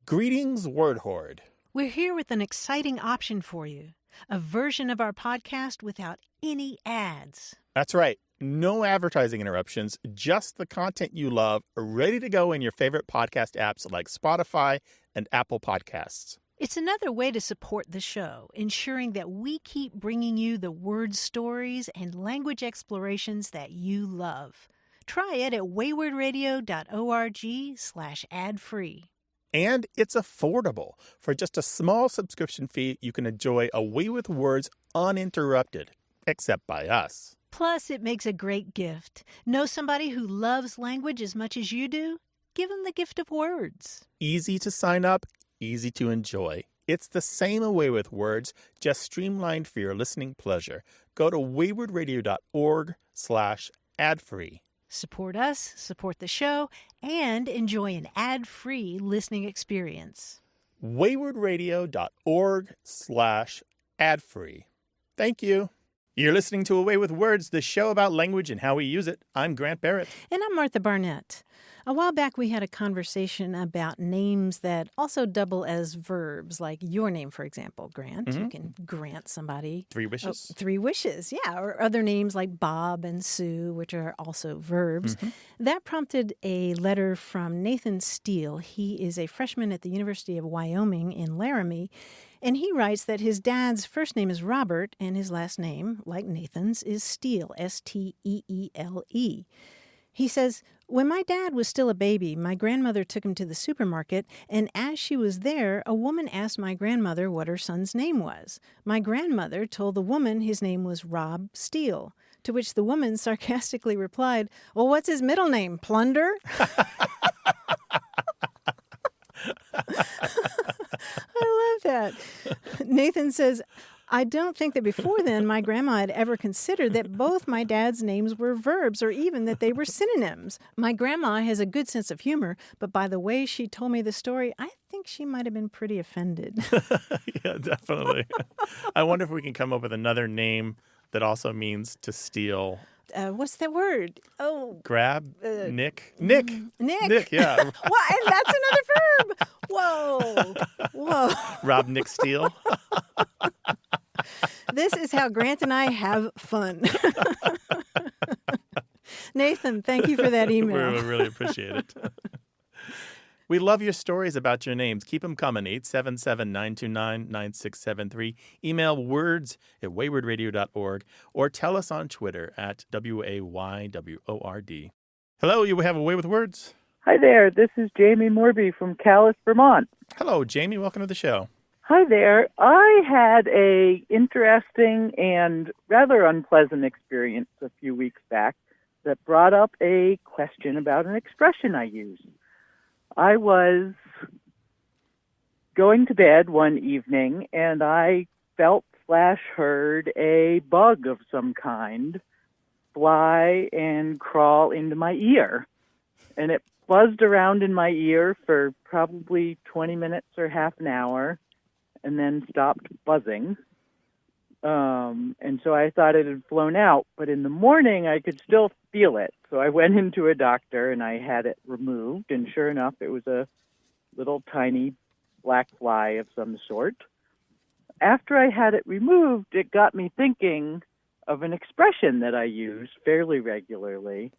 Greetings, Word Horde. We're here with an exciting option for you. A version of our podcast without any ads. That's right. No advertising interruptions, just the content you love, ready to go in your favorite podcast apps like Spotify and Apple Podcasts. It's another way to support the show, ensuring that we keep bringing you the word stories and language explorations that you love. Try it at waywardradio.org/ad-free. And it's affordable. For just a small subscription fee, you can enjoy Away with Words uninterrupted, except by us. Plus, it makes a great gift. Know somebody who loves language as much as you do? Give them the gift of words. Easy to sign up, easy to enjoy. It's the same Away with Words, just streamlined for your listening pleasure. Go to waywardradio.org/ad-free. Support us, support the show, and enjoy an ad-free listening experience. waywardradio.org/ad-free. Thank you. You're listening to Away with Words, the show about language and how we use it. I'm Grant Barrett. And I'm Martha Barnett. A while back, we had a conversation about names that also double as verbs, like your name, for example, Grant. Mm-hmm. You can grant somebody 3 wishes. 3 wishes, yeah. Or other names like Bob and Sue, which are also verbs. Mm-hmm. That prompted a letter from Nathan Steele. He is a freshman at the University of Wyoming in Laramie. And he writes that his dad's first name is Robert, and his last name, like Nathan's, is Steele, S-T-E-E-L-E. He says, when my dad was still a baby, my grandmother took him to the supermarket, and as she was there, a woman asked my grandmother what her son's name was. My grandmother told the woman his name was Rob Steele, to which the woman sarcastically replied, well, what's his middle name, Plunder? I love that. Nathan says, I don't think that before then my grandma had ever considered that both my dad's names were verbs or even that they were synonyms. My grandma has a good sense of humor, but by the way she told me the story, I think she might have been pretty offended. Yeah, definitely. I wonder if we can come up with another name that also means to steal. What's that word? Oh, grab? Nick? Nick, yeah. Well, and that's another verb. Whoa. Rob Nick Steele. This is how Grant and I have fun. Nathan, thank you for that email. We really appreciate it. We love your stories about your names. Keep them coming. 877-929-9673. Email words@waywardradio.org or tell us on Twitter at WAYWORD. Hello, you have Away with Words. Hi there. This is Jamie Morby from Calais, Vermont. Hello, Jamie. Welcome to the show. Hi there. I had a interesting and rather unpleasant experience a few weeks back that brought up a question about an expression I use. I was going to bed one evening and I felt/heard a bug of some kind fly and crawl into my ear. And it buzzed around in my ear for probably 20 minutes or half an hour and then stopped buzzing. And so I thought it had flown out, but in the morning I could still feel it. So I went into a doctor and I had it removed, and sure enough, it was a little tiny black fly of some sort. After I had it removed, it got me thinking of an expression that I use fairly regularly,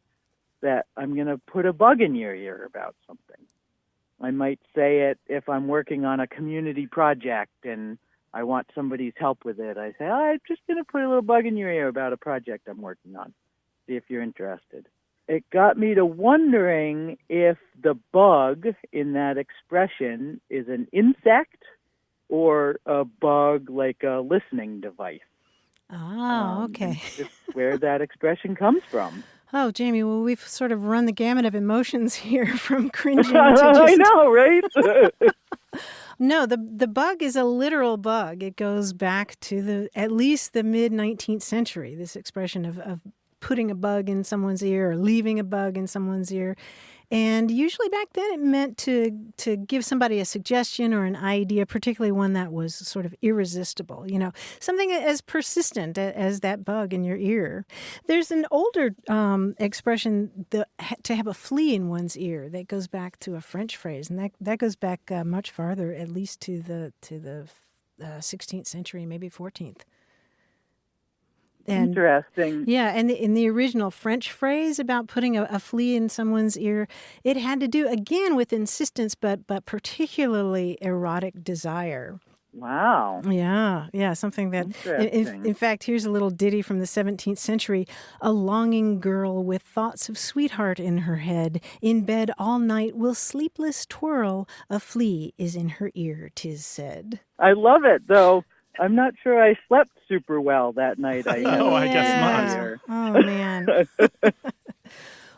that I'm going to put a bug in your ear about something. I might say it if I'm working on a community project and I want somebody's help with it. I say, I'm just going to put a little bug in your ear about a project I'm working on. See if you're interested. It got me to wondering if the bug in that expression is an insect or a bug like a listening device. Oh, okay. Just where that expression comes from. Oh, Jamie, well, we've sort of run the gamut of emotions here from cringing to just... I know, right? No, the bug is a literal bug. It goes back to at least the mid-19th century, this expression of putting a bug in someone's ear or leaving a bug in someone's ear. And usually back then it meant to give somebody a suggestion or an idea, particularly one that was sort of irresistible, something as persistent as that bug in your ear. There's an older expression, to have a flea in one's ear, that goes back to a French phrase, and that goes back much farther, at least to the 16th century, maybe 14th. And, interesting. Yeah, and in the original French phrase about putting a flea in someone's ear, it had to do, again, with insistence, but particularly erotic desire. Wow. Yeah, something that, Interesting. in fact, here's a little ditty from the 17th century. A longing girl with thoughts of sweetheart in her head, in bed all night will sleepless twirl, a flea is in her ear, 'tis said. I love it, though. I'm not sure I slept super well that night. I guess not. Oh, man.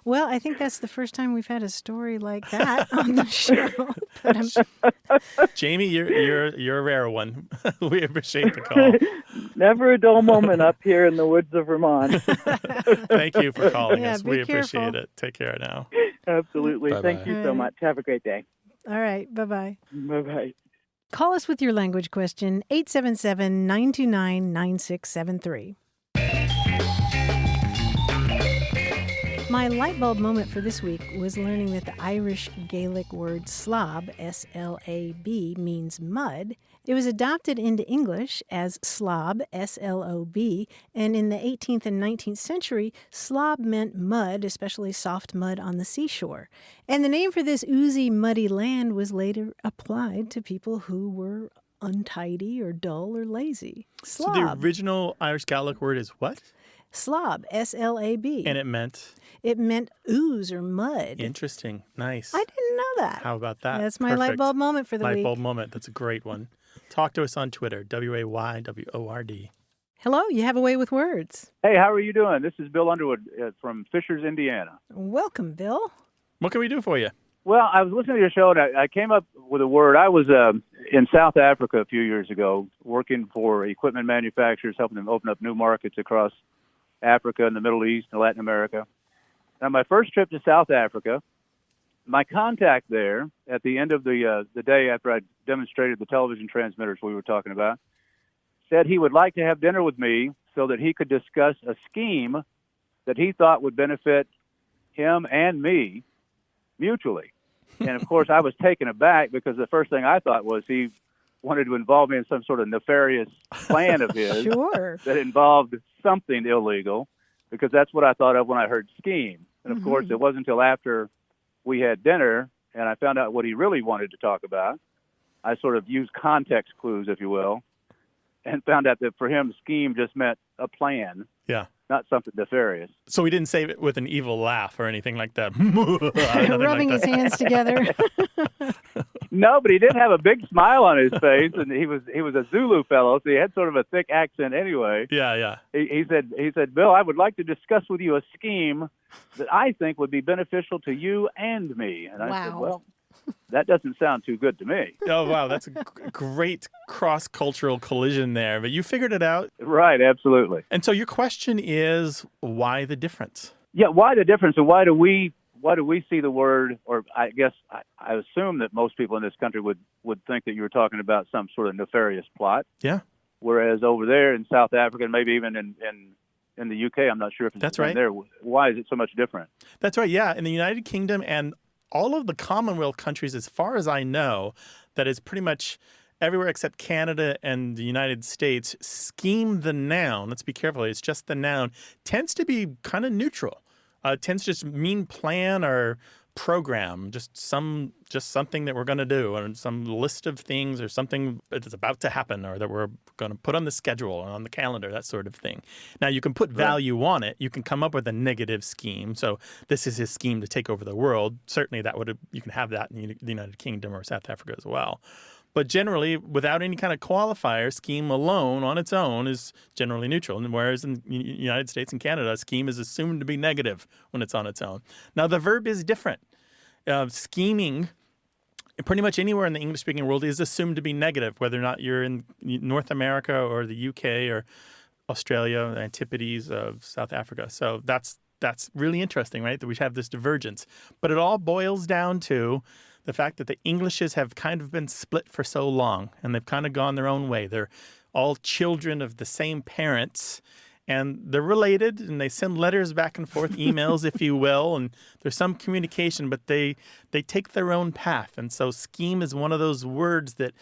Well, I think that's the first time we've had a story like that on the show. Jamie, you're a rare one. We appreciate the call. Never a dull moment up here in the woods of Vermont. Thank you for calling us. We careful. appreciate it. Take care now. Absolutely. Bye-bye. Thank you so much. Have a great day. All right. Bye-bye. Bye-bye. Call us with your language question, 877-929-9673. My light bulb moment for this week was learning that the Irish Gaelic word slob, S-L-A-B, means mud. It was adopted into English as slob, S-L-O-B, and in the 18th and 19th century, slob meant mud, especially soft mud on the seashore. And the name for this oozy, muddy land was later applied to people who were untidy or dull or lazy. Slob. So the original Irish Gaelic word is what? Slob, S-L-A-B. And it meant? It meant ooze or mud. Interesting. Nice. I didn't know that. How about that? That's my light bulb moment for the week. Light bulb moment. That's a great one. Talk to us on Twitter, WAYWORD. Hello, you have a way with words. Hey, how are you doing? This is Bill Underwood from Fishers, Indiana. Welcome, Bill. What can we do for you? Well, I was listening to your show, and I came up with a word. I was in South Africa a few years ago working for equipment manufacturers, helping them open up new markets across Africa and the Middle East and Latin America. Now, my first trip to South Africa, my contact there at the end of the day after I demonstrated the television transmitters we were talking about, said he would like to have dinner with me so that he could discuss a scheme that he thought would benefit him and me mutually. And, of course, I was taken aback because the first thing I thought was he wanted to involve me in some sort of nefarious plan of his Sure. that involved something illegal, because that's what I thought of when I heard scheme. And, of course, it wasn't until after we had dinner and I found out what he really wanted to talk about. I sort of used context clues, if you will, and found out that for him, scheme just meant a plan. Yeah. Not something nefarious. So he didn't say it with an evil laugh or anything like that. Rubbing his hands together. No, but he did have a big smile on his face, and he was a Zulu fellow, so he had sort of a thick accent anyway. Yeah. He said, Bill, I would like to discuss with you a scheme that I think would be beneficial to you and me. And I said, well, that doesn't sound too good to me. Oh, wow. That's a great cross-cultural collision there. But you figured it out. Right, absolutely. And so your question is, why the difference? Yeah, why the difference, and why do we see the word, or I guess I assume that most people in this country would think that you were talking about some sort of nefarious plot. Yeah. Whereas over there in South Africa, and maybe even in the UK, I'm not sure if it's That's right. there. Why is it so much different? That's right, yeah. In the United Kingdom and all of the Commonwealth countries, as far as I know, that is pretty much everywhere except Canada and the United States, scheme the noun, let's be careful, it's just the noun, tends to be kind of neutral. Tends to just mean plan or program, just something that we're going to do, or some list of things, or something that's about to happen, or that we're going to put on the schedule or on the calendar, that sort of thing. Now, you can put value on it. You can come up with a negative scheme. So this is his scheme to take over the world. Certainly, you can have that in the United Kingdom or South Africa as well. But generally, without any kind of qualifier, scheme alone on its own is generally neutral. And whereas in the United States and Canada, scheme is assumed to be negative when it's on its own. Now, the verb is different. Scheming, pretty much anywhere in the English-speaking world, is assumed to be negative, whether or not you're in North America or the UK or Australia, the Antipodes of South Africa. So that's that's really interesting, right? That we have this divergence. But it all boils down to the fact that the Englishes have kind of been split for so long, and they've kind of gone their own way. They're all children of the same parents, and they're related, and they send letters back and forth, emails, if you will, and there's some communication, but they take their own path. And so scheme is one of those words that,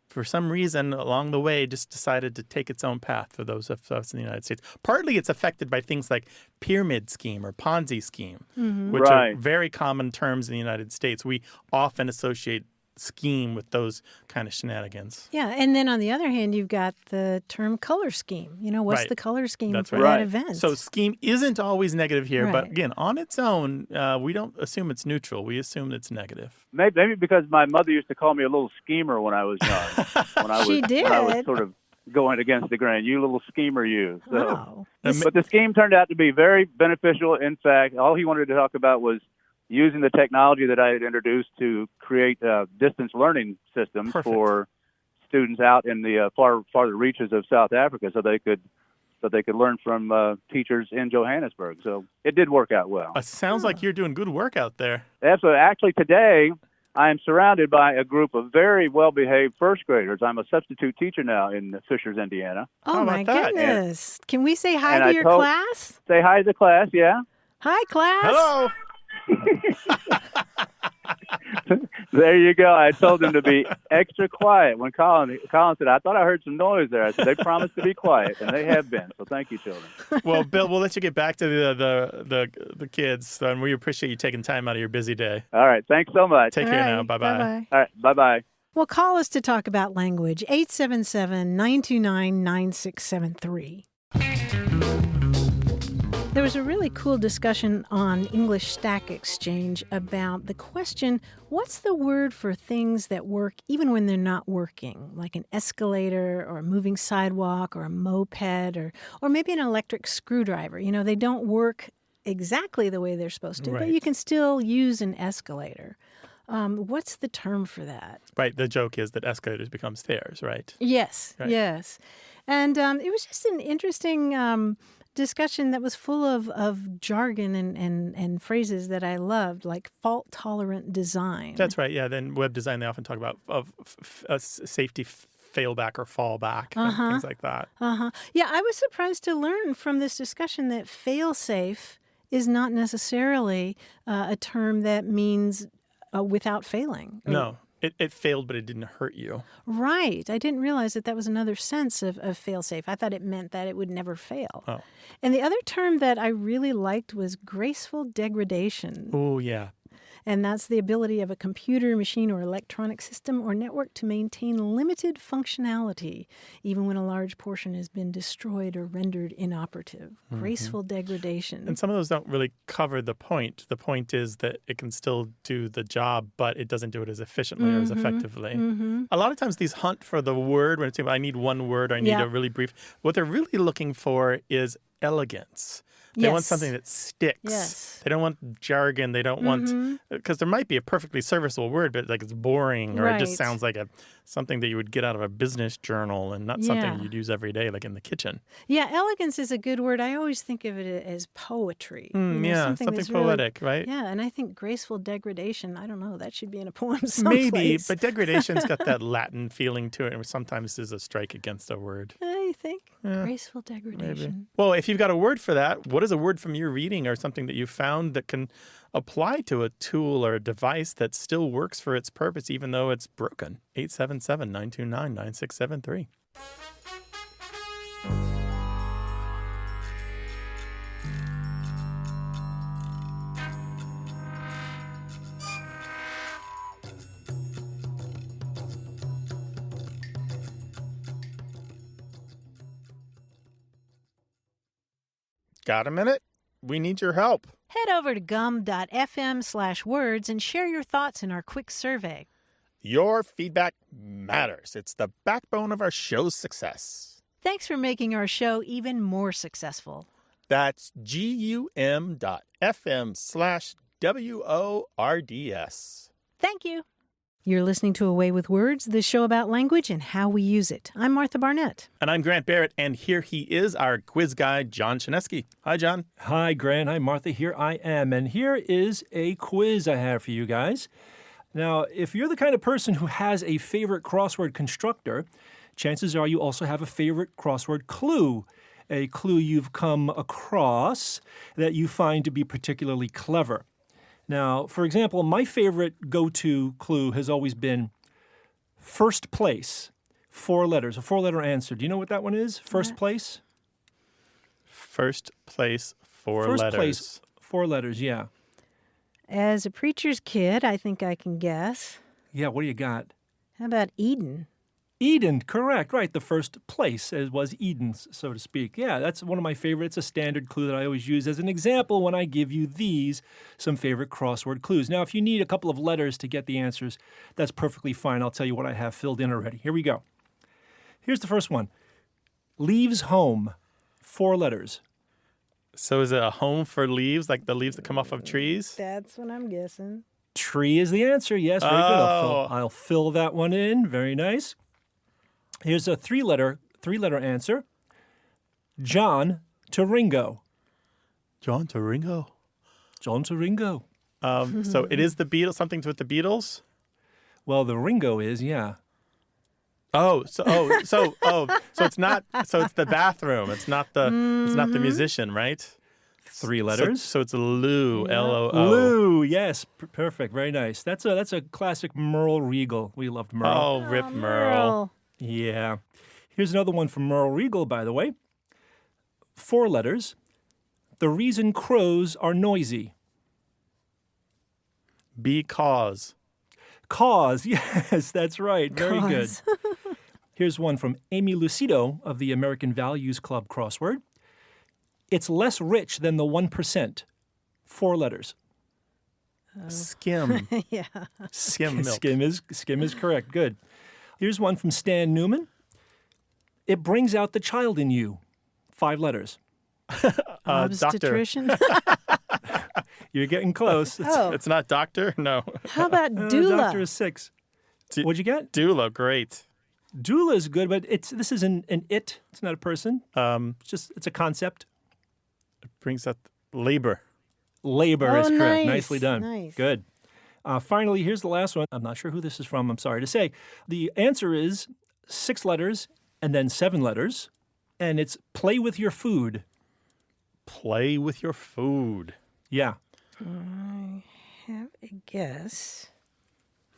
for some reason, along the way, just decided to take its own path for those of us in the United States. Partly it's affected by things like pyramid scheme or Ponzi scheme, which are very common terms in the United States. We often associate scheme with those kind of shenanigans. Yeah, and then on the other hand, you've got the term color scheme. What's the color scheme for that event? So scheme isn't always negative here, but again, on its own, we don't assume it's neutral. We assume it's negative. Maybe because my mother used to call me a little schemer when I was young. When I was sort of going against the grain. You little schemer, you. So. But the scheme turned out to be very beneficial. In fact, all he wanted to talk about was using the technology that I had introduced to create distance learning systems for students out in the farther reaches of South Africa, so they could learn from teachers in Johannesburg. So it did work out well. It sounds like you're doing good work out there. Absolutely. Actually, today I am surrounded by a group of very well-behaved first graders. I'm a substitute teacher now in Fishers, Indiana. Oh, my goodness. Can we say hi to your class? Say hi to the class, yeah. Hi, class. Hello. There you go. I told them to be extra quiet when Colin said, I thought I heard some noise there. I said, they promised to be quiet, and they have been. So thank you, children. Well, Bill, we'll let you get back to the kids, and we appreciate you taking time out of your busy day. All right. Thanks so much. Take care now. Bye-bye. All right. Bye-bye. Well, call us to talk about language, 877-929-9673. There was a really cool discussion on English Stack Exchange about the question, what's the word for things that work even when they're not working, like an escalator or a moving sidewalk or a moped or maybe an electric screwdriver. They don't work exactly the way they're supposed to, but you can still use an escalator. What's the term for that? Right. The joke is that escalators become stairs, right? Yes, yes. And it was just an interesting discussion that was full of jargon and phrases that I loved, like fault-tolerant design. That's right, yeah. Then web design, they often talk about safety failback or fallback, and things like that. Yeah, I was surprised to learn from this discussion that fail-safe is not necessarily a term that means without failing. No. It failed, but it didn't hurt you. Right. I didn't realize that was another sense of fail-safe. I thought it meant that it would never fail. Oh. And the other term that I really liked was graceful degradation. Oh, yeah. And that's the ability of a computer, machine, or electronic system or network to maintain limited functionality, even when a large portion has been destroyed or rendered inoperative. Graceful degradation. And some of those don't really cover the point. The point is that it can still do the job, but it doesn't do it as efficiently or as effectively. A lot of times these hunt for the word, when it's saying, I need one word, or I need a really brief. What they're really looking for is elegance. They want something that sticks. Yes. They don't want jargon. They don't want, because there might be a perfectly serviceable word, but like it's boring or it just sounds like something that you would get out of a business journal and not something you'd use every day, like in the kitchen. Yeah, elegance is a good word. I always think of it as poetry. Something poetic, really, right? Yeah, and I think graceful degradation, I don't know, that should be in a poem someplace. Maybe, but degradation's got that Latin feeling to it, and sometimes is a strike against a word. You think? Graceful degradation. Maybe. Well, if you've got a word for that, what is a word from your reading or something that you found that can apply to a tool or a device that still works for its purpose even though it's broken? 877-929-9673. Got a minute? We need your help. Head over to gum.fm/words and share your thoughts in our quick survey. Your feedback matters. It's the backbone of our show's success. Thanks for making our show even more successful. That's gum.fm/WORDS. Thank you. You're listening to Away with Words, the show about language and how we use it. I'm Martha Barnett. And I'm Grant Barrett, and here he is, our quiz guy, John Chinesky. Hi, John. Hi, Grant. Hi, Martha. Here I am. And here is a quiz I have for you guys. Now, if you're the kind of person who has a favorite crossword constructor, chances are you also have a favorite crossword clue, a clue you've come across that you find to be particularly clever. Now, for example, my favorite go-to clue has always been first place, 4 letters, a 4-letter answer. Do you know what that one is? First place? First place, 4 First letters. place, 4 letters, yeah. As a preacher's kid, I think I can guess. Yeah, what do you got? How about Eden? Eden, correct, right. The first place was Eden, so to speak. Yeah, that's one of my favorites, a standard clue that I always use as an example when I give you some favorite crossword clues. Now, if you need a couple of letters to get the answers, that's perfectly fine. I'll tell you what I have filled in already. Here we go. Here's the first one. Leaves home, 4 letters. So is it a home for leaves, like the leaves that come off of trees? That's what I'm guessing. Tree is the answer. Yes, very good. I'll fill that one in. Very nice. Here's a 3-letter answer. John to Ringo. John to Ringo. John to Ringo. So it is the Beatles, something with the Beatles? Well, the Ringo is, yeah. So it's not, so it's the bathroom. It's not the musician, right? 3 letters. So it's Lou, L-O-O. Lou, yes, perfect, very nice. That's a classic Merle Regal. We loved Merle. Oh, Rip Merle. Yeah. Here's another one from Merle Regal, by the way. 4 letters. The reason crows are noisy. Because. Cause, yes, that's right. Very good. Cause. Here's one from Amy Lucido of the American Values Club crossword. It's less rich than the 1%. 4 letters. Skim. Yeah. Skim milk. Skim is correct. Good. Here's one from Stan Newman. It brings out the child in you. 5 letters. Obstetrician? You're getting close. It's not doctor? No. How about doula? Doctor is 6. What'd you get? Doula, great. Doula is good, but this is an it. It's not a person. It's a concept. It brings up labor. Labor is correct. Nice. Nicely done. Nice. Good. Finally, here's the last one. I'm not sure who this is from. I'm sorry to say. The answer is 6 letters and then 7 letters, and it's play with your food. Play with your food. Yeah. I have a guess.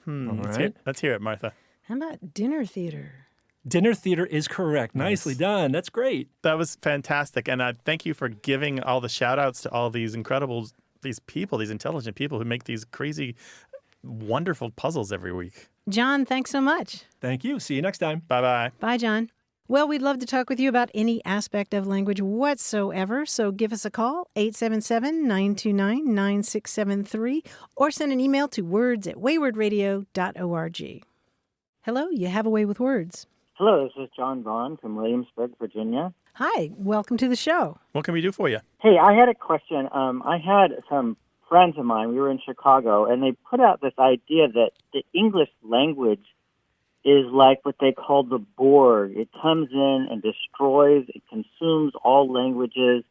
All Let's right. hear it, Martha. How about dinner theater? Dinner theater is correct. Nicely done. That's great. That was fantastic. And thank you for giving all the shout outs to all these incredible, these people, these intelligent people who make these crazy, wonderful puzzles every week. John, thanks so much. Thank you. See you next time. Bye-bye. Bye, John. Well, we'd love to talk with you about any aspect of language whatsoever, so give us a call, 877-929-9673, or send an email to words@waywardradio.org. Hello, you have a way with words. Hello, this is John Vaughn from Williamsburg, Virginia. Hi, welcome to the show. What can we do for you? Hey, I had a question. I had some friends of mine, we were in Chicago, and they put out this idea that the English language is like what they call the Borg. It comes in and destroys, it consumes all languages,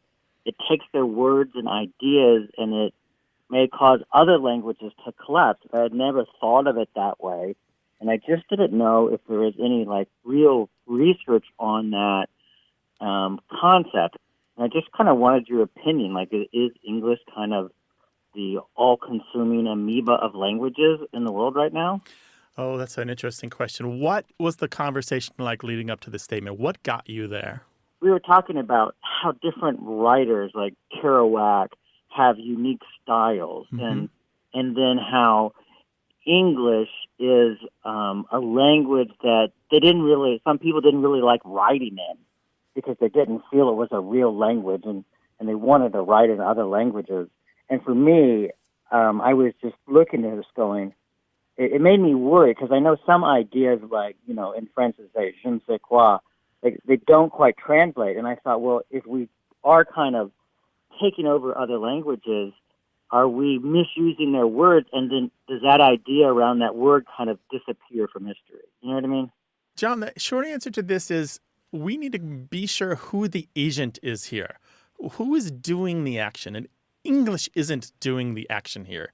it takes their words and ideas, and it may cause other languages to collapse. I had never thought of it that way, and I just didn't know if there was any real research on that concept. And I just kind of wanted your opinion. Is English kind of the all-consuming amoeba of languages in the world right now? Oh, that's an interesting question. What was the conversation like leading up to this statement? What got you there? We were talking about how different writers like Kerouac have unique styles, and then how English is a language that some people didn't really like writing in because they didn't feel it was a real language, and they wanted to write in other languages. And for me, I was just looking at this going, it made me worry because I know some ideas in French they say, je ne sais quoi, they don't quite translate. And I thought, well, if we are kind of taking over other languages, are we misusing their words, and then does that idea around that word kind of disappear from history? You know what I mean? John, the short answer to this is we need to be sure who the agent is here. Who is doing the action? And English isn't doing the action here.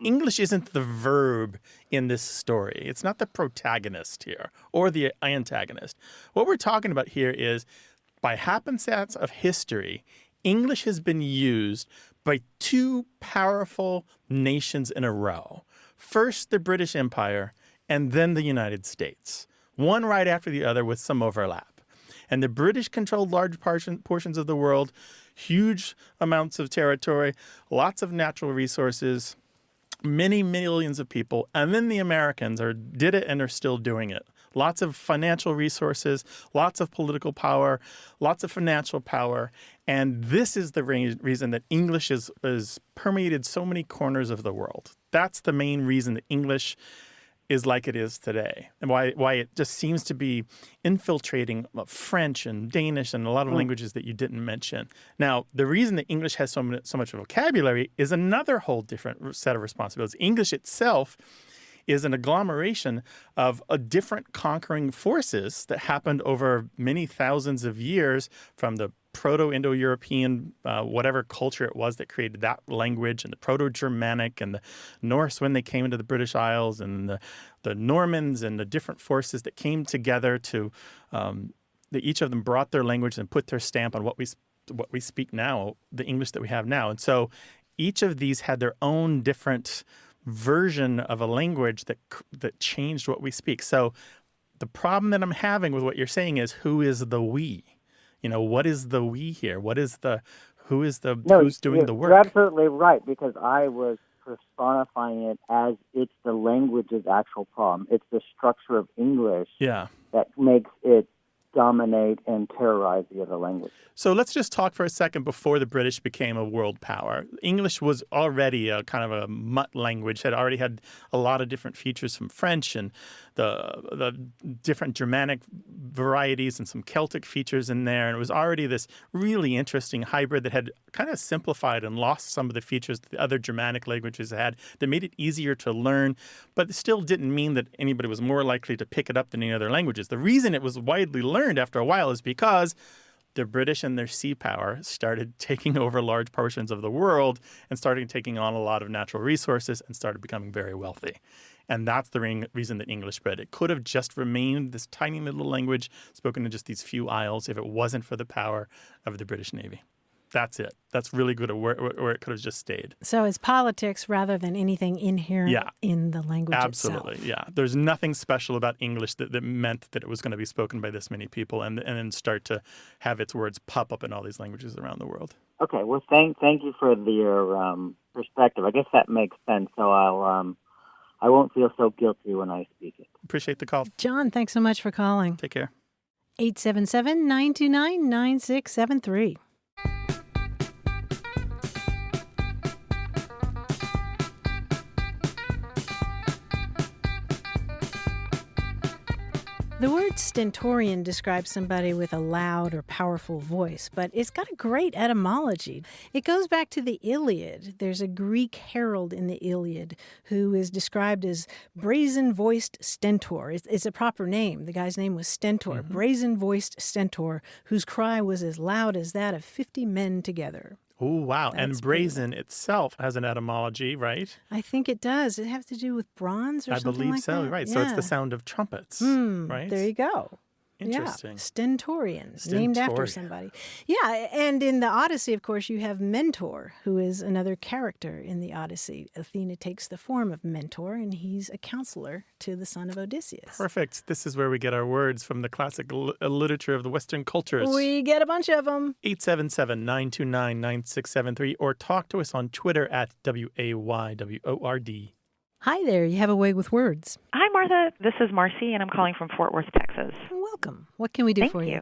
English isn't the verb in this story. It's not the protagonist here or the antagonist. What we're talking about here is, by happenstance of history, English has been used by two powerful nations in a row. First, the British Empire, and then the United States. One right after the other with some overlap. And the British controlled large portions of the world, huge amounts of territory, lots of natural resources, many millions of people. And then the Americans did it and are still doing it. Lots of financial resources, lots of political power, lots of financial power. And this is the reason that English is permeated so many corners of the world. That's the main reason that English is like it is today, and why it just seems to be infiltrating French and Danish and a lot of languages that you didn't mention. Now, the reason that English has so much vocabulary is another whole different set of responsibilities. English itself is an agglomeration of different conquering forces that happened over many thousands of years, from the Proto-Indo-European, whatever culture it was that created that language, and the Proto-Germanic and the Norse when they came into the British Isles, and the Normans and the different forces that came together to that each of them brought their language and put their stamp on what we speak now, the English that we have now. And so each of these had their own different version of a language that changed what we speak. So the problem that I'm having with what you're saying is, who is the we? What is the we here? Who's doing the work? You're absolutely right, because I was personifying it as it's the language's actual problem. It's the structure of English that makes it dominate and terrorize the other languages. So let's just talk for a second before the British became a world power. English was already a kind of a mutt language, had already had a lot of different features from French and the different Germanic varieties and some Celtic features in there. And it was already this really interesting hybrid that had kind of simplified and lost some of the features that the other Germanic languages had, that made it easier to learn, but it still didn't mean that anybody was more likely to pick it up than any other languages. The reason it was widely learned after a while is because the British and their sea power started taking over large portions of the world and started taking on a lot of natural resources and started becoming very wealthy. And that's the reason that English spread. It could have just remained this tiny little language spoken in just these few isles if it wasn't for the power of the British Navy. That's it. That's really good where it could have just stayed. So it's politics rather than anything inherent in the language Absolutely, itself. yeah. There's nothing special about English that meant that it was going to be spoken by this many people and then start to have its words pop up in all these languages around the world. Okay, well, thank you for your perspective. I guess that makes sense, so I won't feel so guilty when I speak it. Appreciate the call. John, thanks so much for calling. Take care. 877-929-9673. The word stentorian describes somebody with a loud or powerful voice, but it's got a great etymology. It goes back to the Iliad. There's a Greek herald in the Iliad who is described as brazen-voiced stentor. It's a proper name. The guy's name was Stentor, brazen-voiced stentor, whose cry was as loud as that of 50 men together. Oh, wow. That's and brazen itself has an etymology, right? I think it does. It have to do with bronze or something like that? I believe so, right. Yeah. So it's the sound of trumpets, right? There you go. Interesting. Yeah. Stentorians, named after somebody. Yeah, and in the Odyssey, of course, you have Mentor, who is another character in the Odyssey. Athena takes the form of Mentor, and he's a counselor to the son of Odysseus. Perfect. This is where we get our words from the classic literature of the Western cultures. We get a bunch of them. 877-929-9673, or talk to us on Twitter at WAYWORD. Hi there. You have a way with words. Hi, Martha. This is Marcy, and I'm calling from Fort Worth, Texas. Welcome. What can we do for you?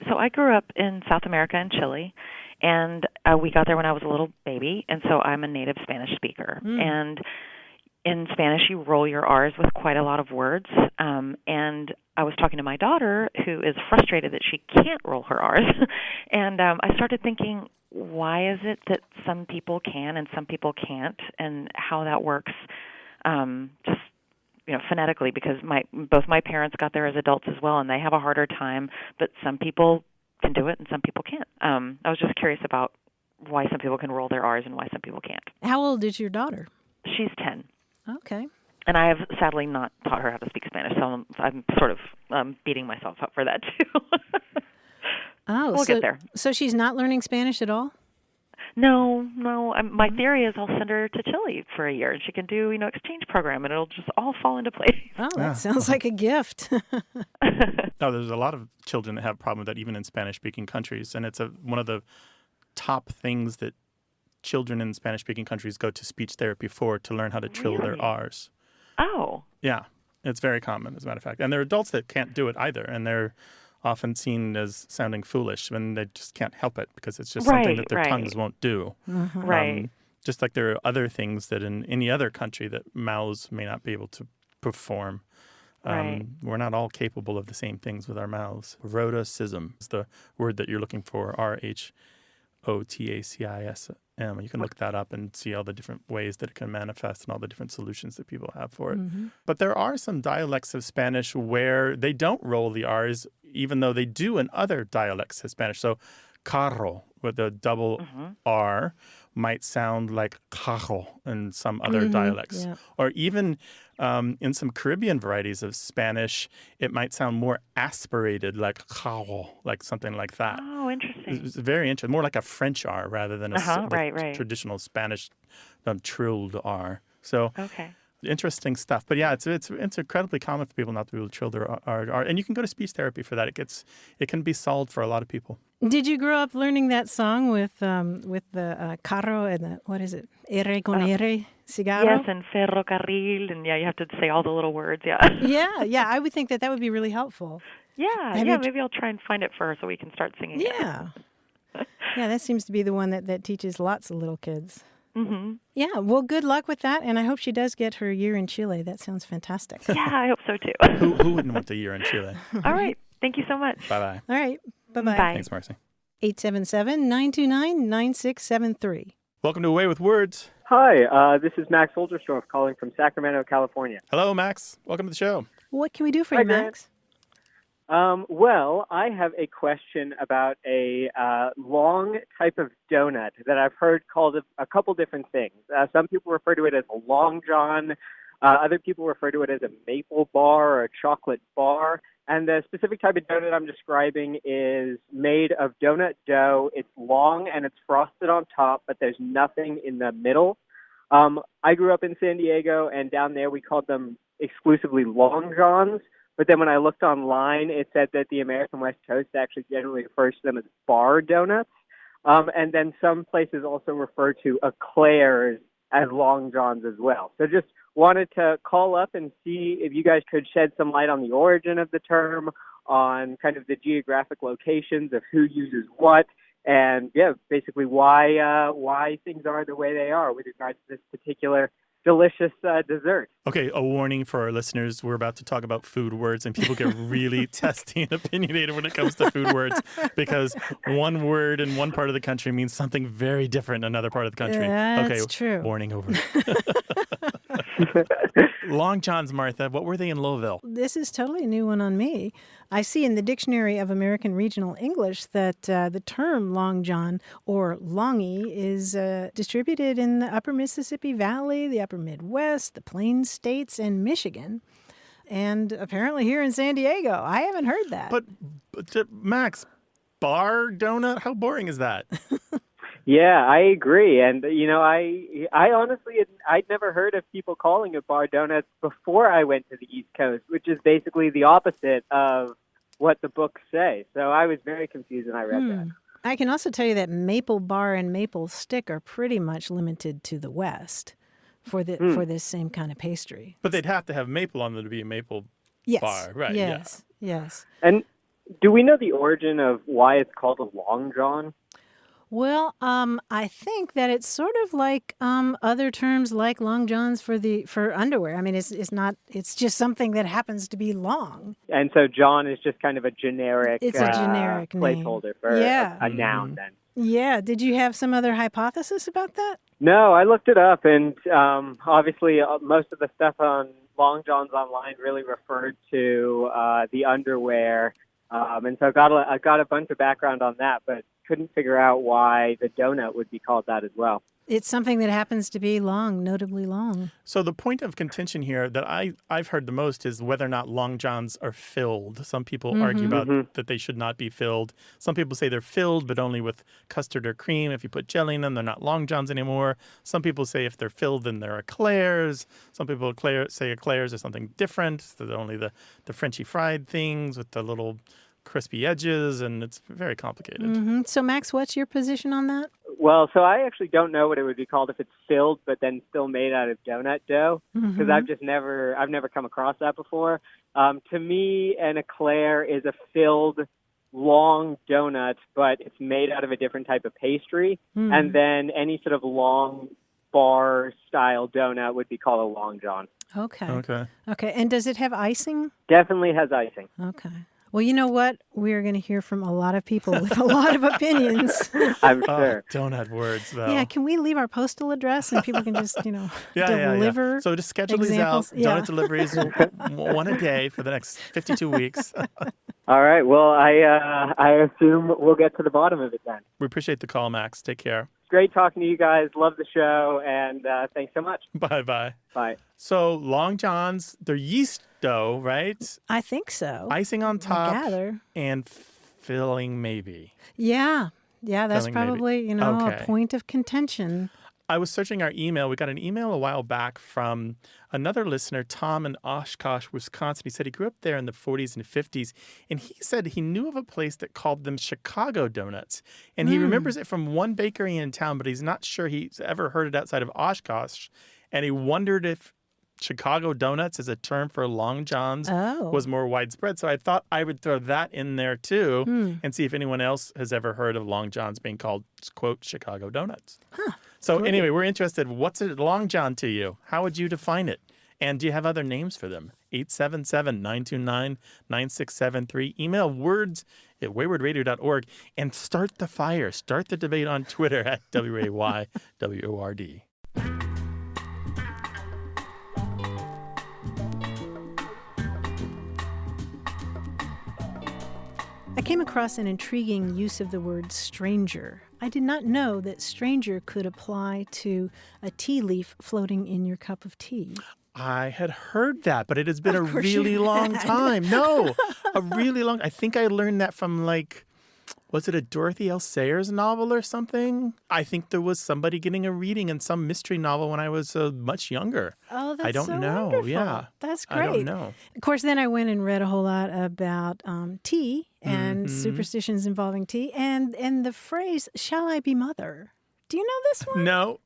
So I grew up in South America in Chile, and we got there when I was a little baby, and so I'm a native Spanish speaker. And in Spanish, you roll your R's with quite a lot of words, and I was talking to my daughter, who is frustrated that she can't roll her R's, and I started thinking, why is it that some people can and some people can't, and how that works, just phonetically, because both my parents got there as adults as well, and they have a harder time, but some people can do it and some people can't. I was just curious about why some people can roll their R's and why some people can't. How old is your daughter? She's 10. Okay. And I have sadly not taught her how to speak Spanish, so I'm sort of beating myself up for that too. We'll get there. So she's not learning Spanish at all? No. My theory is I'll send her to Chile for a year, and she can do exchange program, and it'll just all fall into place. Oh, that sounds like a gift. No, there's a lot of children that have a problem with that, even in Spanish-speaking countries, and it's one of the top things that children in Spanish-speaking countries go to speech therapy for, to learn how to trill their R's. Oh. Yeah, it's very common, as a matter of fact. And there are adults that can't do it either, and they're often seen as sounding foolish when they just can't help it because it's just something that their tongues won't do. Mm-hmm. Right. Just like there are other things that in any other country that mouths may not be able to perform. We're not all capable of the same things with our mouths. Rhotacism is the word that you're looking for, RHOTACISM. You can look that up and see all the different ways that it can manifest and all the different solutions that people have for it. Mm-hmm. But there are some dialects of Spanish where they don't roll the R's, even though they do in other dialects of Spanish. So carro with a double R might sound like cajo in some other dialects. Yeah. Or even in some Caribbean varieties of Spanish, it might sound more aspirated, like cajo, like something like that. Oh, interesting. It's very interesting. More like a French R rather than a traditional Spanish trilled R. So interesting stuff. But yeah, it's incredibly common for people not to be able to trill their R. And you can go to speech therapy for that. It can be solved for a lot of people. Did you grow up learning that song with the carro and the, what is it? R con R, cigarro? Yes, and ferrocarril, and you have to say all the little words, Yeah, I would think that would be really helpful. Yeah, maybe I'll try and find it for her so we can start singing it. Yeah, that seems to be the one that teaches lots of little kids. Mm-hmm. Yeah, well, good luck with that, and I hope she does get her year in Chile. That sounds fantastic. Yeah, I hope so too. Who wouldn't want a year in Chile? All right, thank you so much. Bye-bye. All right, bye-bye. Bye. Thanks, Marcy. 877-929-9673. Welcome to Away with Words. Hi, this is Max Olderstorff calling from Sacramento, California. Hello, Max. Welcome to the show. What can we do for you, Max? Well, I have a question about a long type of donut that I've heard called a couple different things. Some people refer to it as a long john. Other people refer to it as a maple bar or a chocolate bar. And the specific type of donut I'm describing is made of donut dough. It's long and it's frosted on top, but there's nothing in the middle. I grew up in San Diego, and down there we called them exclusively long johns. But then when I looked online, it said that the American West Coast actually generally refers to them as bar donuts. And then some places also refer to eclairs as long johns as well. So just wanted to call up and see if you guys could shed some light on the origin of the term, on kind of the geographic locations of who uses what, and basically why things are the way they are with regards to this particular delicious dessert. Okay, a warning for our listeners. We're about to talk about food words, and people get really testy and opinionated when it comes to food words, because one word in one part of the country means something very different in another part of the country. That's true. Warning over. Long johns, Martha, what were they in Louisville? This is totally a new one on me. I see in the Dictionary of American Regional English that the term long john or longy is distributed in the upper Mississippi Valley, the upper Midwest, the Plains States, and Michigan. And apparently here in San Diego. I haven't heard that. But Max, bar donut? How boring is that? Yeah, I agree. And, I honestly, I'd never heard of people calling it bar donuts before I went to the East Coast, which is basically the opposite of what the books say. So I was very confused when I read that. I can also tell you that maple bar and maple stick are pretty much limited to the West for this same kind of pastry. But they'd have to have maple on them to be a maple bar, right? Yes. And do we know the origin of why it's called a long john? Well, I think that it's sort of like other terms like long johns for underwear. I mean, it's just something that happens to be long. And so John is just kind of a generic. It's a generic placeholder for a noun then. Yeah. Did you have some other hypothesis about that? No, I looked it up, and obviously most of the stuff on Long Johns online really referred to the underwear, and so I got a bunch of background on that, but couldn't figure out why the donut would be called that as well. It's something that happens to be long, notably long. So the point of contention here that I've heard the most is whether or not long johns are filled. Some people argue about that they should not be filled. Some people say they're filled, but only with custard or cream. If you put jelly in them, they're not long johns anymore. Some people say if they're filled, then they're eclairs. Some people say eclairs are something different. So they're only the Frenchy fried things with the little crispy edges, and it's very complicated. So, Max, what's your position on that? Well, so I actually don't know what it would be called if it's filled, but then still made out of donut dough, because I've never come across that before. To me, an eclair is a filled long donut, but it's made out of a different type of pastry, and then any sort of long bar style donut would be called a long john. Okay. And does it have icing? Definitely has icing. Okay. Well, you know what? We're going to hear from a lot of people with a lot of opinions. I'm sure. Donut words, though. Yeah, can we leave our postal address and people can just, deliver? Yeah. So just schedule examples? these out. Donut deliveries, one a day for the next 52 weeks. All right. Well, I assume we'll get to the bottom of it then. We appreciate the call, Max. Take care. Great talking to you guys. Love the show, and thanks so much. Bye-bye. Bye. So long johns, they're yeast dough, right? I think so. Icing on top. I gather. And filling maybe. Yeah, that's Filling probably, maybe. a point of contention. I was searching our email. We got an email a while back from another listener, Tom in Oshkosh, Wisconsin. He said he grew up there in the 40s and 50s, and he said he knew of a place that called them Chicago donuts. And he remembers it from one bakery in town, but he's not sure he's ever heard it outside of Oshkosh. And he wondered if Chicago donuts as a term for long johns was more widespread. So I thought I would throw that in there too and see if anyone else has ever heard of long johns being called, quote, Chicago donuts. So anyway, we're interested. What's a long john to you? How would you define it? And do you have other names for them? 877-929-9673. Email words at waywardradio.org and start the fire. Start the debate on Twitter at WAYWORD. I came across an intriguing use of the word stranger. I did not know that stranger could apply to a tea leaf floating in your cup of tea. I had heard that, but it has been a really long time. No, a really long. I think I learned that from was it a Dorothy L. Sayers novel or something? I think there was somebody getting a reading in some mystery novel when I was much younger. Oh, that's I don't so know. wonderful. Yeah, that's great. I don't know. Of course, then I went and read a whole lot about tea and superstitions involving tea, and the phrase "Shall I be mother?" Do you know this one? No.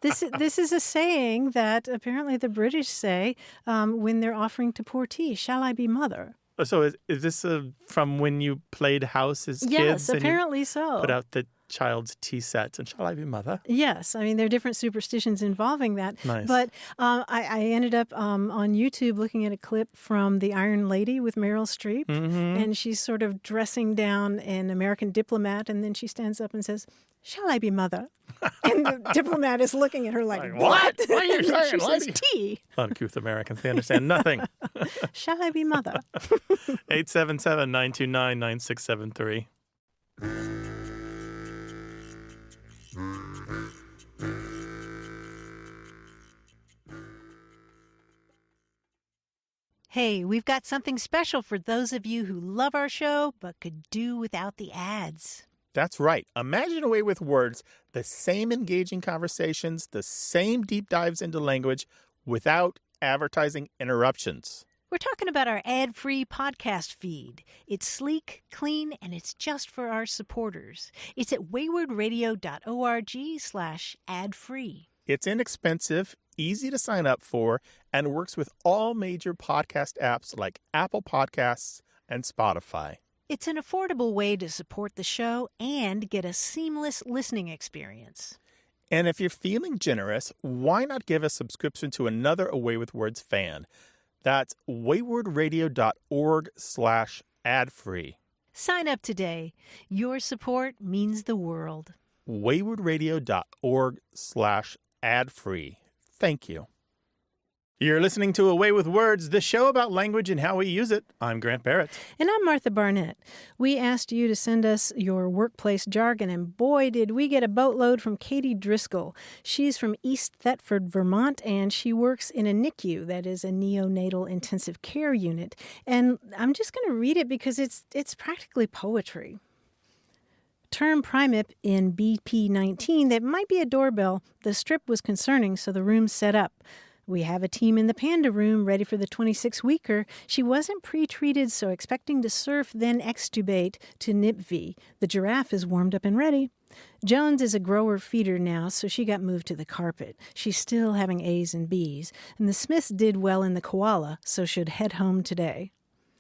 This is a saying that apparently the British say when they're offering to pour tea. Shall I be mother? So is this from when you played house as kids? Yes, and apparently you so. Put out the child's tea sets and shall I be mother? Yes. I mean, there are different superstitions involving that. Nice. But I ended up on YouTube looking at a clip from The Iron Lady with Meryl Streep. And she's sort of dressing down an American diplomat. And then she stands up and says, "Shall I be mother?" And the diplomat is looking at her like, "What?" What are you saying, She says, lady? "Tea." Uncouth Americans, they understand nothing. Shall I be mother? 877-929-9673. Hey, we've got something special for those of you who love our show but could do without the ads. That's right. Imagine a way with words, the same engaging conversations, the same deep dives into language without advertising interruptions. We're talking about our ad-free podcast feed. It's sleek, clean, and it's just for our supporters. It's at waywardradio.org/ad-free. It's inexpensive, easy to sign up for, and works with all major podcast apps like Apple Podcasts and Spotify. It's an affordable way to support the show and get a seamless listening experience. And if you're feeling generous, why not give a subscription to another Away with Words fan? That's waywardradio.org/ad-free. Sign up today. Your support means the world. waywardradio.org/ad-free. Thank you. You're listening to Away with Words, the show about language and how we use it. I'm Grant Barrett. And I'm Martha Barnett. We asked you to send us your workplace jargon, and boy, did we get a boatload from Katie Driscoll. She's from East Thetford, Vermont, and she works in a NICU, that is a neonatal intensive care unit. And I'm just going to read it because it's practically poetry. Term primip in BP19 that might be a doorbell. The strip was concerning, so the room's set up. We have a team in the Panda room ready for the 26-weeker. She wasn't pre-treated, so expecting to surf, then extubate to NIPV. The giraffe is warmed up and ready. Jones is a grower feeder now, so she got moved to the carpet. She's still having A's and B's. And the Smiths did well in the koala, so should head home today.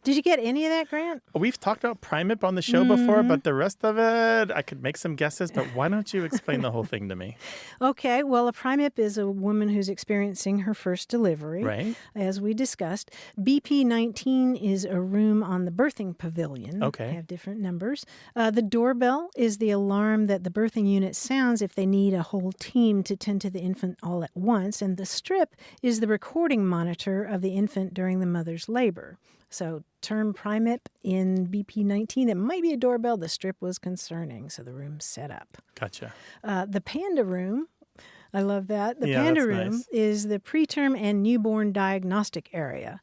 Did you get any of that, Grant? We've talked about primip on the show before, but the rest of it, I could make some guesses, but why don't you explain the whole thing to me? Okay, well, a primip is a woman who's experiencing her first delivery, right? As we discussed. BP19 is a room on the birthing pavilion. Okay. They have different numbers. The doorbell is the alarm that the birthing unit sounds if they need a whole team to tend to the infant all at once. And the strip is the recording monitor of the infant during the mother's labor. So term primip in BP19, it might be a doorbell. The strip was concerning, so the room's set up. Gotcha. The Panda room, I love that. The Yeah, Panda that's room nice. is the preterm and newborn diagnostic area.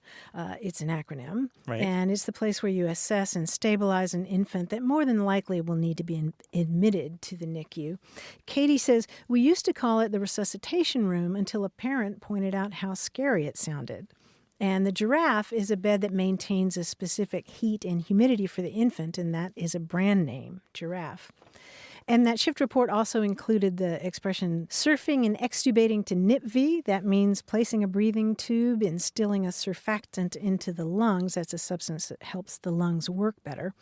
It's an acronym, Right. and it's the place where you assess and stabilize an infant that more than likely will need to be admitted to the NICU. Katie says, we used to call it the resuscitation room until a parent pointed out how scary it sounded. And the giraffe is a bed that maintains a specific heat and humidity for the infant, and that is a brand name, Giraffe. And that shift report also included the expression surfing and extubating to NIPV. That means placing a breathing tube, instilling a surfactant into the lungs. That's a substance that helps the lungs work better.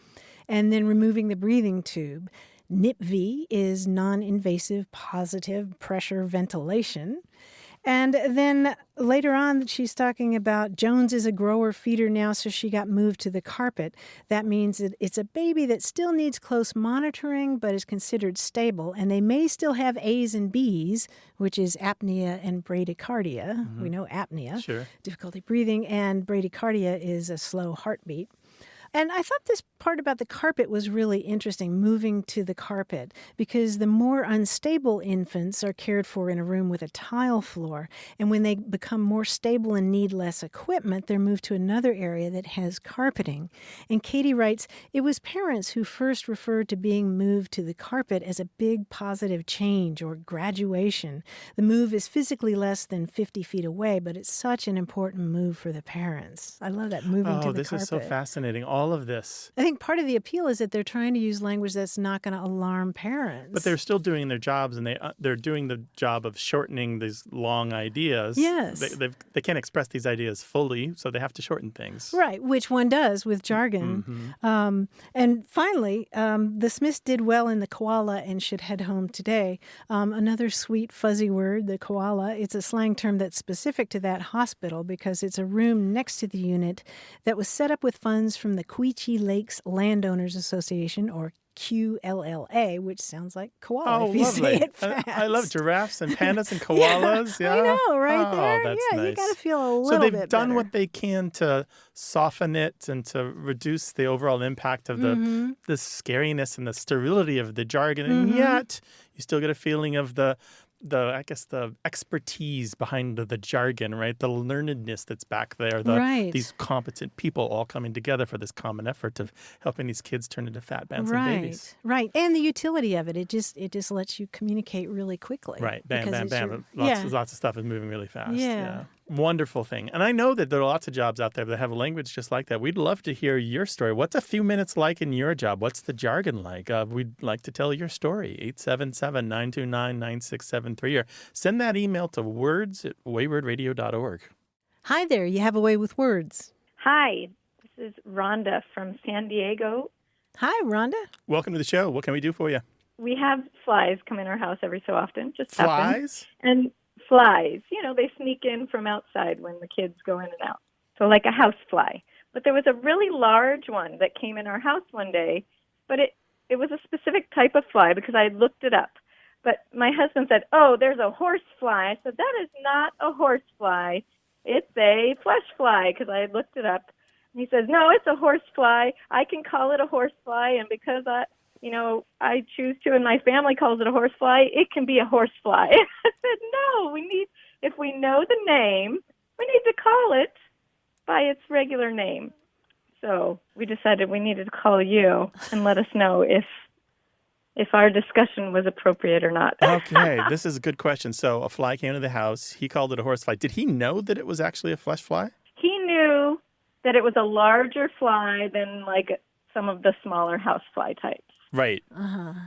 And then removing the breathing tube. NIPV is non-invasive positive pressure ventilation. And then later on, she's talking about Jones is a grower feeder now, so she got moved to the carpet. That means that it's a baby that still needs close monitoring, but is considered stable. And they may still have A's and B's, which is apnea and bradycardia. Mm-hmm. We know apnea, Sure. Difficulty breathing, and bradycardia is a slow heartbeat. And I thought this part about the carpet was really interesting, moving to the carpet, because the more unstable infants are cared for in a room with a tile floor. And when they become more stable and need less equipment, they're moved to another area that has carpeting. And Katie writes, it was parents who first referred to being moved to the carpet as a big positive change or graduation. The move is physically less than 50 feet away, but it's such an important move for the parents. I love that, moving to the this carpet. is so fascinating. All of this. I think part of the appeal is that they're trying to use language that's not going to alarm parents. But they're still doing their jobs, and they're doing the job of shortening these long ideas. Yes. They can't express these ideas fully, so they have to shorten things. Right, which one does with jargon. Mm-hmm. And finally, the Smiths did well in the koala and should head home today. Another sweet, fuzzy word, the koala. It's a slang term that's specific to that hospital because it's a room next to the unit that was set up with funds from the Quechee Lakes Landowners Association, or QLLA, which sounds like koala if you say it fast. I love giraffes and pandas and koalas. Yeah, I know, right there. That's yeah, nice. You got to feel a little So bit they've done better. what they can to soften it and to reduce the overall impact of the scariness and the sterility of the jargon, and yet you still get a feeling of the expertise behind the jargon, right? The learnedness that's back there. These competent people all coming together for this common effort of helping these kids turn into fat bouncing babies. Right. And the utility of it. It just lets you communicate really quickly. Right. Bam, because bam, it's bam. Lots of stuff is moving really fast. Yeah. Wonderful thing. And I know that there are lots of jobs out there that have a language just like that. We'd love to hear your story. What's a few minutes like in your job? What's the jargon like? We'd like to tell your story. 877-929-9673. Or send that email to words@waywardradio.org. Hi there. You have a way with words. Hi. This is Rhonda from San Diego. Hi, Rhonda. Welcome to the show. What can we do for you? We have flies come in our house every so often. Just Flies? And flies, they sneak in from outside when the kids go in and out. So like a house fly. But there was a really large one that came in our house one day, but it was a specific type of fly because I had looked it up. But my husband said, "Oh, there's a horse fly." I said, "That is not a horse fly. It's a flesh fly," because I had looked it up. And he says, "No, it's a horse fly. I can call it a horse fly, and because I choose to, and my family calls it a horse fly, it can be a horse fly." I said, "No, if we know the name, we need to call it by its regular name." So we decided we needed to call you and let us know if our discussion was appropriate or not. Okay, this is a good question. So a fly came to the house. He called it a horsefly. Did he know that it was actually a flesh fly? He knew that it was a larger fly than like some of the smaller housefly types. Right.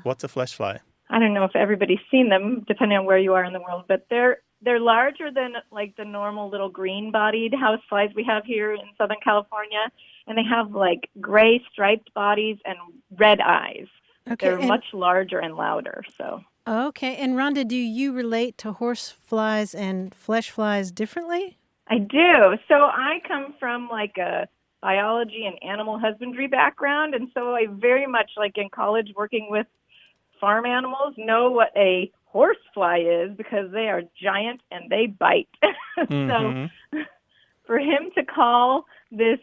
What's a flesh fly? I don't know if everybody's seen them, depending on where you are in the world, but they're larger than like the normal little green-bodied houseflies we have here in Southern California, and they have like gray striped bodies and red eyes. Okay, They're much larger and louder. So. Okay, and Rhonda, do you relate to horse flies and flesh flies differently? I do. So I come from like a biology and animal husbandry background, and so I very much, like in college working with farm animals, know what a horse fly is because they are giant and they bite. So for him to call this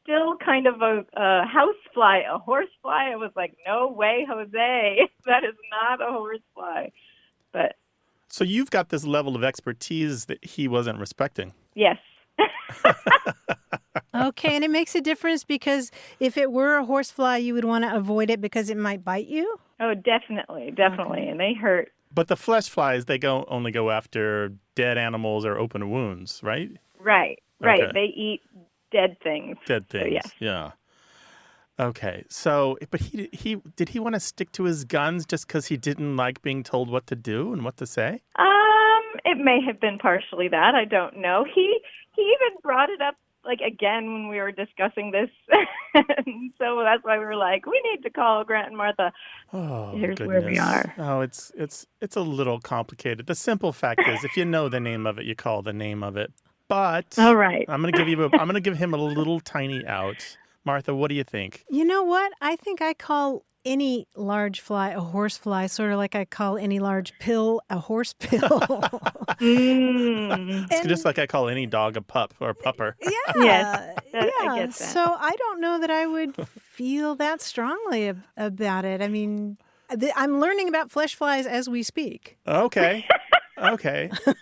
still kind of a house fly a horse fly, I was like, no way, Jose, that is not a horse fly. But so you've got this level of expertise that he wasn't respecting. Yes. Okay, and it makes a difference because if it were a horsefly, you would want to avoid it because it might bite you? Oh, definitely. Okay. And they hurt. But the flesh flies, they only go after dead animals or open wounds, right? Right. Okay. They eat dead things. Dead things, so, yes. Yeah. Okay, so, but did he want to stick to his guns just because he didn't like being told what to do and what to say? It may have been partially that. I don't know. He even brought it up like again when we were discussing this. So that's why we were like, we need to call Grant and Martha. Oh, here's goodness. where we are. Oh, it's a little complicated. The simple fact is, if you know the name of it, you call the name of it. But all right, I'm gonna give him a little tiny out. Martha, what do you think? You know what? I think I call any large fly a horse fly, sort of like I call any large pill a horse pill. It's just like I call any dog a pup or a pupper. Yeah. Yes, I get that. So I don't know that I would feel that strongly about it. I mean, I'm learning about flesh flies as we speak. Okay.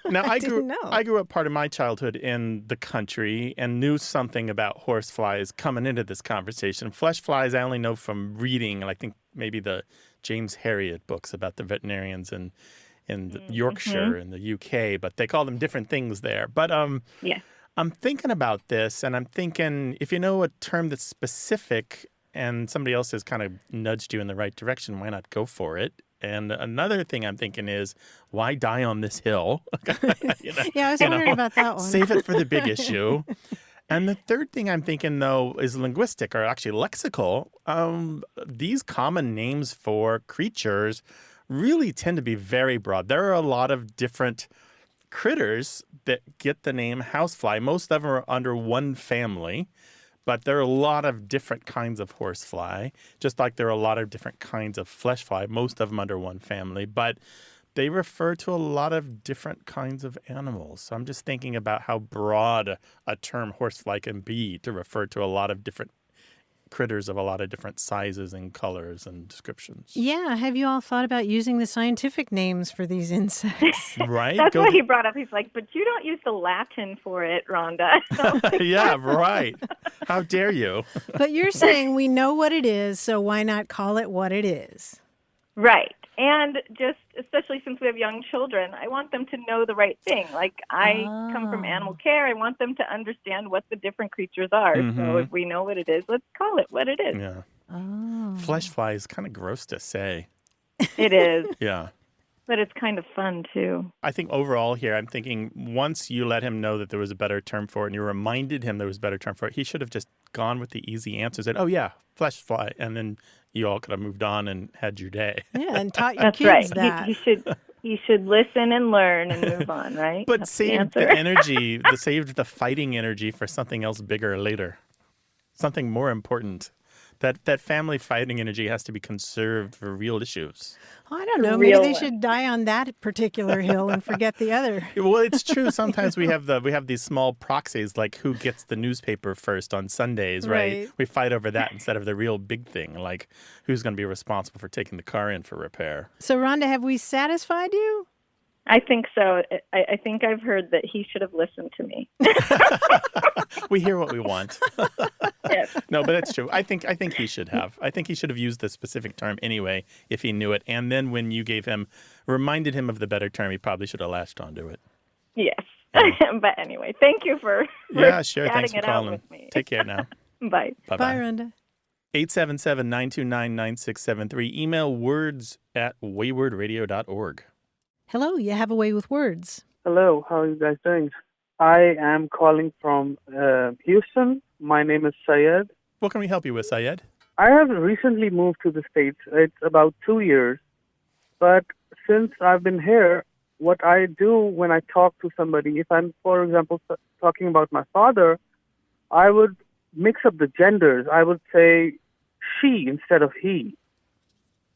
Now I grew up part of my childhood in the country and knew something about horse flies coming into this conversation. Flesh flies I only know from reading, and I think maybe the James Herriot books about the veterinarians in Yorkshire in the UK, but they call them different things there. But yeah. I'm thinking about this, and I'm thinking if you know a term that's specific and somebody else has kind of nudged you in the right direction, why not go for it? And another thing I'm thinking is, why die on this hill? Yeah, I was wondering about that one. Save it for the big issue. And the third thing I'm thinking, though, is linguistic, or actually lexical. These common names for creatures really tend to be very broad. There are a lot of different critters that get the name housefly. Most of them are under one family. But there are a lot of different kinds of horsefly, just like there are a lot of different kinds of fleshfly, most of them under one family. But they refer to a lot of different kinds of animals. So I'm just thinking about how broad a term horsefly can be to refer to a lot of different critters of a lot of different sizes and colors and descriptions. Yeah. Have you all thought about using the scientific names for these insects? Right? That's what he brought up. He's like, but you don't use the Latin for it, Rhonda. Yeah, right. How dare you? But you're saying we know what it is, so why not call it what it is? Right. And just, especially since we have young children, I want them to know the right thing. Like, I come from animal care. I want them to understand what the different creatures are. So if we know what it is, let's call it what it is. Yeah. Flesh fly is kind of gross to say. It is. Yeah. But it's kind of fun, too. I think overall here, I'm thinking once you let him know that there was a better term for it and you reminded him there was a better term for it, he should have just gone with the easy answers and, oh, yeah, flesh fly. And then you all could have moved on and had your day. Yeah, and taught your That's kids right. that. You should listen and learn and move on, right? But save the energy, save the fighting energy for something else bigger later. something more important. That family fighting energy has to be conserved for real issues. I don't know. Maybe Real they one. should die on that particular hill and forget the other. Well, it's true. Sometimes we have these small proxies, like who gets the newspaper first on Sundays, right? Right. We fight over that instead of the real big thing, like who's going to be responsible for taking the car in for repair. So, Rhonda, have we satisfied you? I think so. I think I've heard that he should have listened to me. We hear what we want. Yes. No, but that's true. I think he should have. I think he should have used the specific term anyway if he knew it. And then when you reminded him of the better term, he probably should have latched onto it. Yes. But anyway, thank you for Yeah, sure. chatting Thanks for it out calling. with me. Take care now. Bye. Bye, Bye-bye. Rhonda. 877-929-9673. Email words@waywardradio.org. Hello, you have a way with words. Hello, how are you guys doing? I am calling from Houston. My name is Syed. What can we help you with, Syed? I have recently moved to the States. It's about 2 years. But since I've been here, what I do when I talk to somebody, if I'm, for example, talking about my father, I would mix up the genders. I would say she instead of he.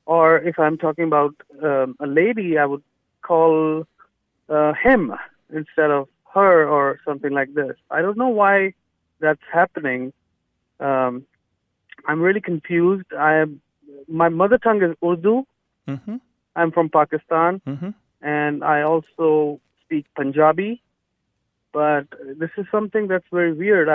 Or if I'm talking about a lady, I would call him instead of her or something like this. I don't know why that's happening. I'm really confused. My mother tongue is Urdu. Mm-hmm. I'm from Pakistan, Mm-hmm. and I also speak Punjabi. But this is something that's very weird.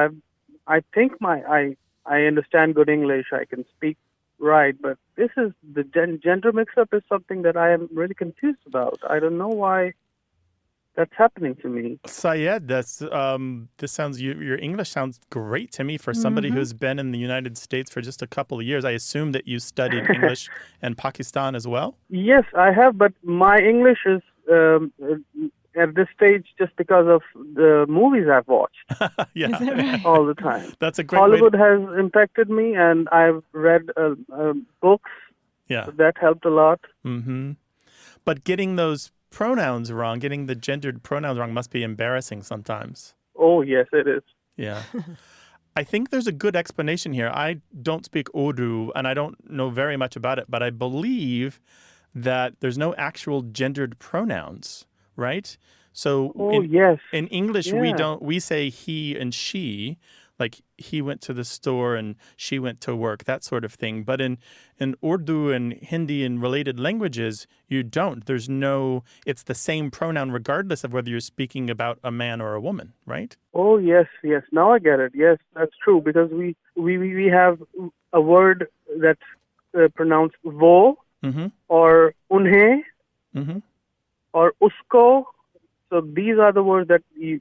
I think I understand good English. I can speak right, but this is the gender mix-up is something that I am really confused about. I don't know why that's happening to me. Syed, your English sounds great to me for somebody who's been in the United States for just a couple of years. I assume that you studied English in Pakistan as well? Yes, I have, but my English is at this stage just because of the movies I've watched Yeah. Is that right? all the time. That's a great Hollywood way has impacted me, and I've read books Yeah. that helped a lot. Mm-hmm. But getting those pronouns wrong, getting the gendered pronouns wrong must be embarrassing sometimes. Oh, yes, it is. Yeah. I think there's a good explanation here. I don't speak Urdu, and I don't know very much about it, but I believe that there's no actual gendered pronouns, right? So yes. in English, Yeah. we say he and she, like he went to the store and she went to work, that sort of thing. But in Urdu and Hindi and related languages, you don't. It's the same pronoun regardless of whether you're speaking about a man or a woman, right? Oh, yes. Now I get it. Yes, that's true, because we have a word that's pronounced wo Mm-hmm. or unhe Mm-hmm. or usko. So these are the words that you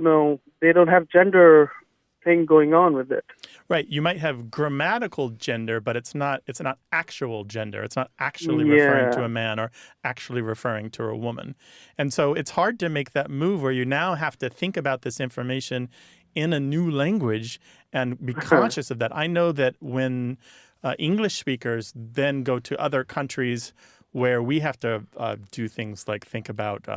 know they don't have gender thing going on with it. Right. You might have grammatical gender, but it's not actual gender. It's not actually Yeah. referring to a man or actually referring to a woman. And so it's hard to make that move where you now have to think about this information in a new language and be conscious of that. I know that when English speakers then go to other countries where we have to do things like think about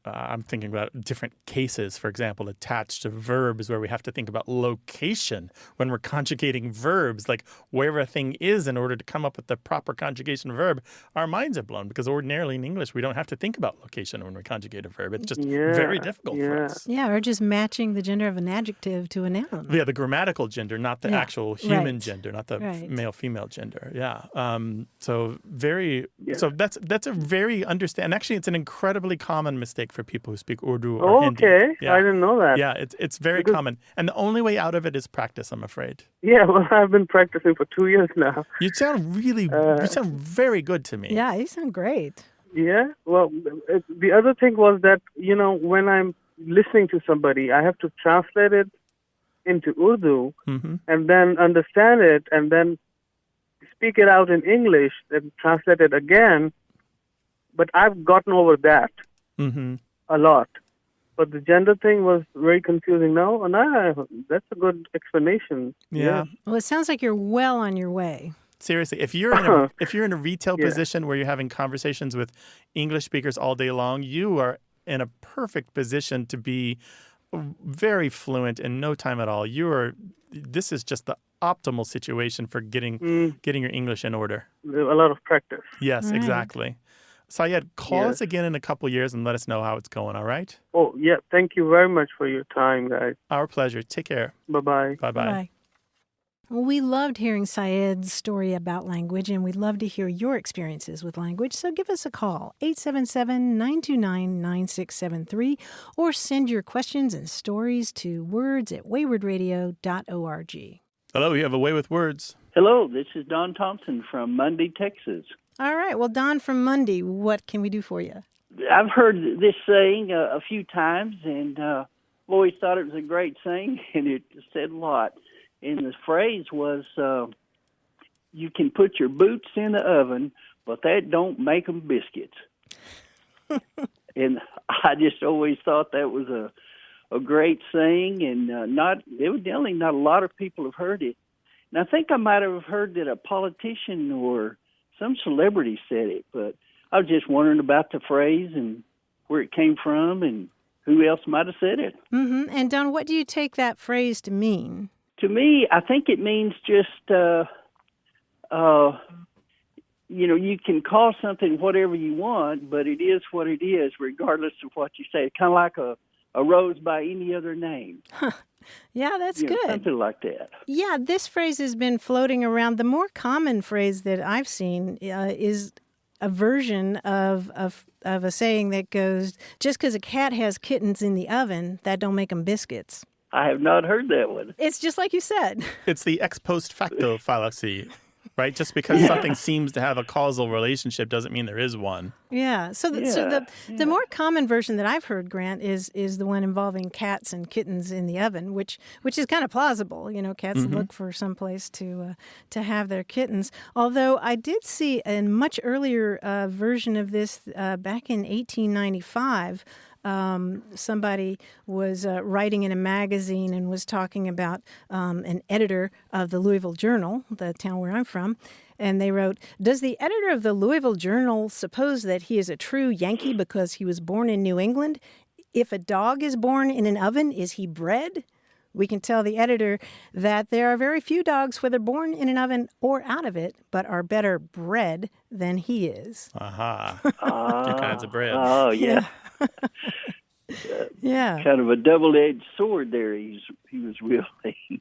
I'm thinking about different cases, for example, attached to verbs where we have to think about location when we're conjugating verbs, like where a thing is in order to come up with the proper conjugation verb. Our minds are blown because ordinarily in English, we don't have to think about location when we conjugate a verb. It's just very difficult for us. Yeah, or just matching the gender of an adjective to a noun. Yeah, the grammatical gender, not the actual human gender, not the male-female gender. Yeah. So that's a very and actually it's an incredibly common mistake for people who speak Urdu or Hindi. Okay, Yeah. I didn't know that. Yeah, it's very common. And the only way out of it is practice, I'm afraid. Yeah, well, I've been practicing for 2 years now. You sound very good to me. Yeah, you sound great. Yeah, well, the other thing was that, when I'm listening to somebody, I have to translate it into Urdu and then understand it and then speak it out in English and translate it again. But I've gotten over that a lot. But the gender thing was very confusing now, and that's a good explanation. Yeah. Well, it sounds like you're well on your way. Seriously, if you're in a retail position where you're having conversations with English speakers all day long, you are in a perfect position to be very fluent in no time at all. This is just the optimal situation for getting your English in order. A lot of practice. Yes, Right. exactly. Syed, call Yes. us again in a couple years and let us know how it's going, all right? Oh, yeah. Thank you very much for your time, guys. Our pleasure. Take care. Bye-bye. Bye-bye. Bye. Well, we loved hearing Syed's story about language, and we'd love to hear your experiences with language. So give us a call, 877-929-9673, or send your questions and stories to words@waywardradio.org. Hello, you have a way with words. Hello, this is Don Thompson from Mundy, Texas. All right. Well, Don from Mundy, what can we do for you? I've heard this saying a few times, and I've always thought it was a great saying, and it said a lot. And the phrase was, you can put your boots in the oven, but that don't make them biscuits. And I just always thought that was a great saying, and evidently not a lot of people have heard it. And I think I might have heard that a politician or some celebrity said it, but I was just wondering about the phrase and where it came from and who else might have said it. Mm-hmm. And Don, what do you take that phrase to mean? To me, I think it means just, you can call something whatever you want, but it is what it is, regardless of what you say. It's kind of like a rose by any other name. Huh. Yeah, that's good. Something like that. Yeah, this phrase has been floating around. The more common phrase that I've seen is a version of a saying that goes, just because a cat has kittens in the oven, that don't make them biscuits. I have not heard that one. It's just like you said. It's the ex post facto fallacy, right? Just because something seems to have a causal relationship doesn't mean there is one. Yeah. So the more common version that I've heard, Grant, is the one involving cats and kittens in the oven, which is kind of plausible. You know, cats look for some place to have their kittens. Although I did see a much earlier version of this back in 1895. Somebody was writing in a magazine and was talking about an editor of the Louisville Journal, the town where I'm from, and they wrote, "Does the editor of the Louisville Journal suppose that he is a true Yankee because he was born in New England? If a dog is born in an oven, is he bred?" We can tell the editor that there are very few dogs, whether born in an oven or out of it, but are better bred than he is. Aha. Two kinds of bread. Oh, yeah. Yeah. Kind of a double-edged sword there he was wielding.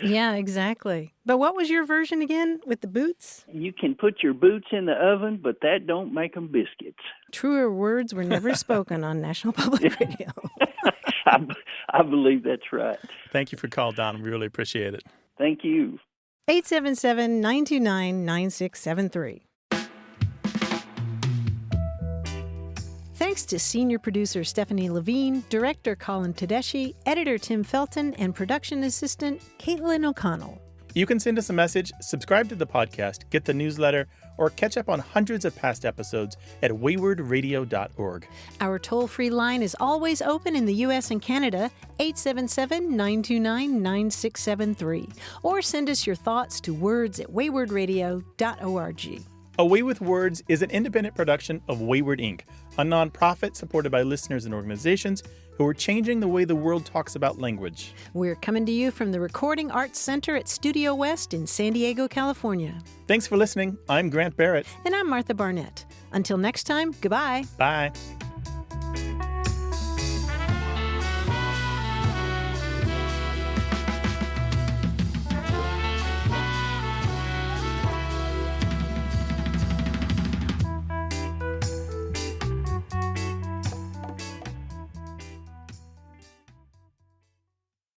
Yeah, exactly. But what was your version again with the boots? You can put your boots in the oven, but that don't make them biscuits. Truer words were never spoken on National Public Radio. I believe that's right. Thank you for calling, Don. We really appreciate it. Thank you. 877-929-9673. Thanks to senior producer Stephanie Levine, director Colin Tedeschi, editor Tim Felton, and production assistant Caitlin O'Connell. You can send us a message, subscribe to the podcast, get the newsletter, or catch up on hundreds of past episodes at waywardradio.org. Our toll-free line is always open in the U.S. and Canada, 877-929-9673. Or send us your thoughts to words@waywardradio.org. A Way with Words is an independent production of Wayward Inc., a nonprofit supported by listeners and organizations who are changing the way the world talks about language. We're coming to you from the Recording Arts Center at Studio West in San Diego, California. Thanks for listening. I'm Grant Barrett. And I'm Martha Barnett. Until next time, goodbye. Bye.